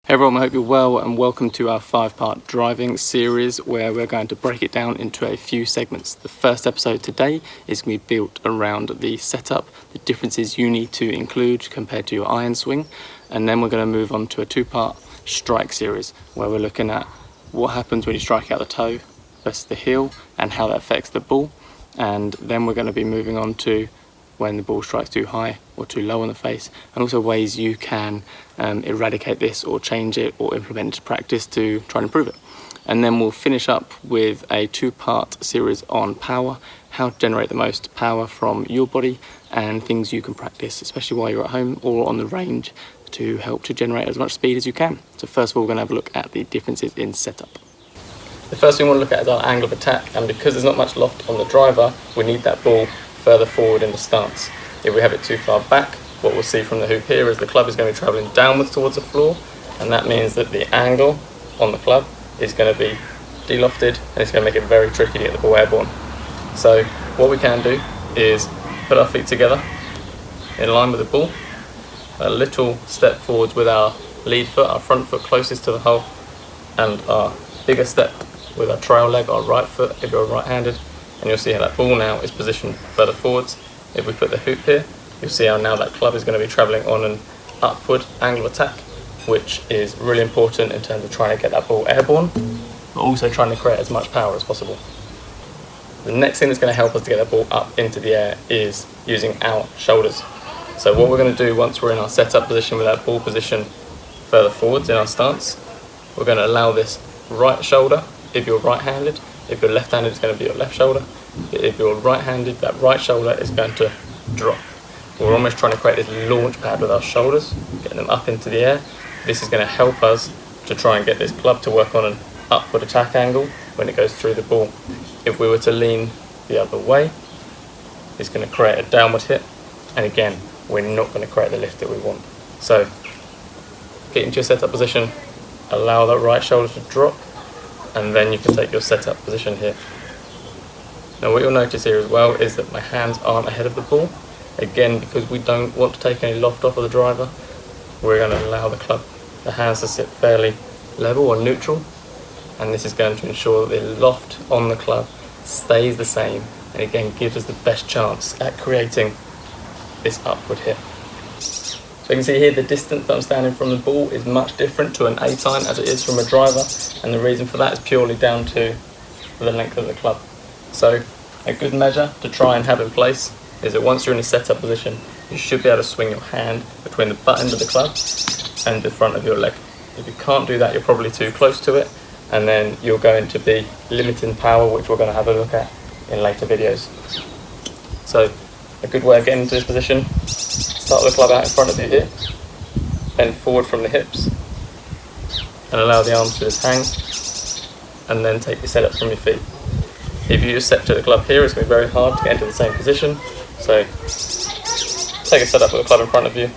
Hey everyone, I hope you're well and welcome to our 5-part driving series where we're going to break it down into a few segments. The first episode today is going to be built around the setup, the differences you need to include compared to your iron swing, and then we're going to move on to a 2-part strike series where we're looking at what happens when you strike out the toe versus the heel and how that affects the ball, and then we're going to be moving on to when the ball strikes too high or too low on the face, and also ways you can eradicate this or change it or implement it to practice to try and improve it. And then we'll finish up with a 2-part series on power, how to generate the most power from your body and things you can practice, especially while you're at home or on the range, to help to generate as much speed as you can. So first of all, we're going to have a look at the differences in setup. The first thing we want to look at is our angle of attack, and because there's not much loft on the driver, we need that ball further forward in the stance. If we have it too far back, what we'll see from the hoop here is the club is going to be travelling downwards towards the floor, and that means that the angle on the club is going to be de-lofted, and it's going to make it very tricky to get the ball airborne. So what we can do is put our feet together in line with the ball, a little step forwards with our lead foot, our front foot closest to the hole, and our bigger step with our trail leg, our right foot if you're right-handed, and you'll see how that ball now is positioned further forwards. If we put the hoop here, you'll see how now that club is going to be travelling on an upward angle attack, which is really important in terms of trying to get that ball airborne, but also trying to create as much power as possible. The next thing that's going to help us to get that ball up into the air is using our shoulders. So what we're going to do once we're in our setup position with that ball position further forwards in our stance, we're going to allow this right shoulder, if you're right-handed. If you're left-handed, it's going to be your left shoulder. If you're right-handed, that right shoulder is going to drop. We're almost trying to create this launch pad with our shoulders, getting them up into the air. This is going to help us to try and get this club to work on an upward attack angle when it goes through the ball. If we were to lean the other way, it's going to create a downward hit, and again, we're not going to create the lift that we want. So, get into your setup position, allow that right shoulder to drop, and then you can take your setup position here. Now what you'll notice here as well is that my hands aren't ahead of the ball. Again, because we don't want to take any loft off of the driver, we're going to allow the hands to sit fairly level or neutral, and this is going to ensure that the loft on the club stays the same, and again gives us the best chance at creating this upward hit. So you can see here the distance that I'm standing from the ball is much different to an A-time as it is from a driver, and the reason for that is purely down to the length of the club. So a good measure to try and have in place is that once you're in a setup position, you should be able to swing your hand between the butt end of the club and the front of your leg. If you can't do that, you're probably too close to it, and then you're going to be limiting power, which we're going to have a look at in later videos. So a good way of getting into this position, start the club out in front of you here, bend forward from the hips, and allow the arms to just hang, and then take your setup from your feet. If you just set to the club here, it's going to be very hard to get into the same position, so take a setup with the club in front of you,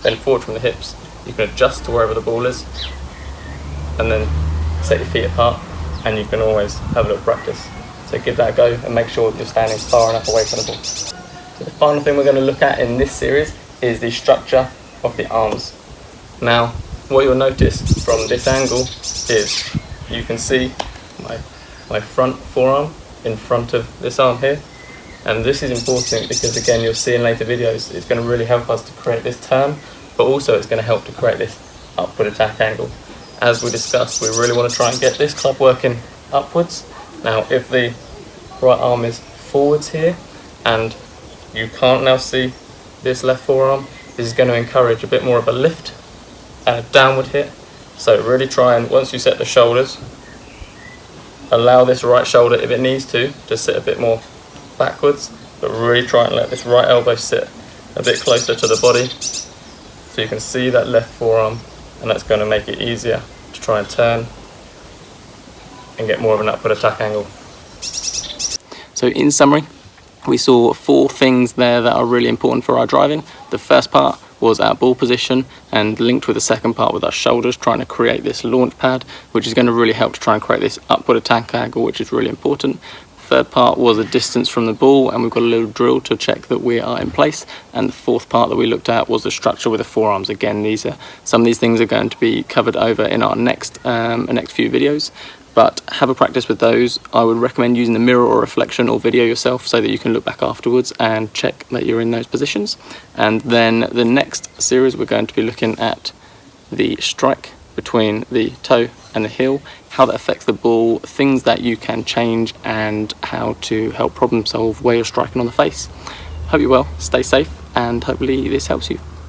bend forward from the hips, you can adjust to wherever the ball is, and then set your feet apart, and you can always have a little practice. So give that a go and make sure that you're standing far enough away from the ball. So the final thing we're going to look at in this series is the structure of the arms. Now, what you'll notice from this angle is you can see my front forearm in front of this arm here, and this is important because again you'll see in later videos it's going to really help us to create this turn, but also it's going to help to create this upward attack angle. As we discussed, we really want to try and get this club working upwards. Now if the right arm is forwards here and you can't now see this left forearm, this is going to encourage a bit more of a lift and a downward hit. So really try and, once you set the shoulders, allow this right shoulder, if it needs to sit a bit more backwards, but really try and let this right elbow sit a bit closer to the body so you can see that left forearm, and that's going to make it easier to try and turn and get more of an upward attack angle. So in summary, we saw 4 things there that are really important for our driving. The first part was our ball position, and linked with the second part with our shoulders, trying to create this launch pad, which is going to really help to try and create this upward attack angle, which is really important. Third part was a distance from the ball, and we've got a little drill to check that we are in place. And the fourth part that we looked at was the structure with the forearms. Again, some of these things are going to be covered over in our next few videos, but have a practice with those. I would recommend using the mirror or reflection or video yourself so that you can look back afterwards and check that you're in those positions. And then the next series, we're going to be looking at the strike between the toe and the heel, how that affects the ball, things that you can change, and how to help problem solve where you're striking on the face. Hope you're well, stay safe, and hopefully this helps you.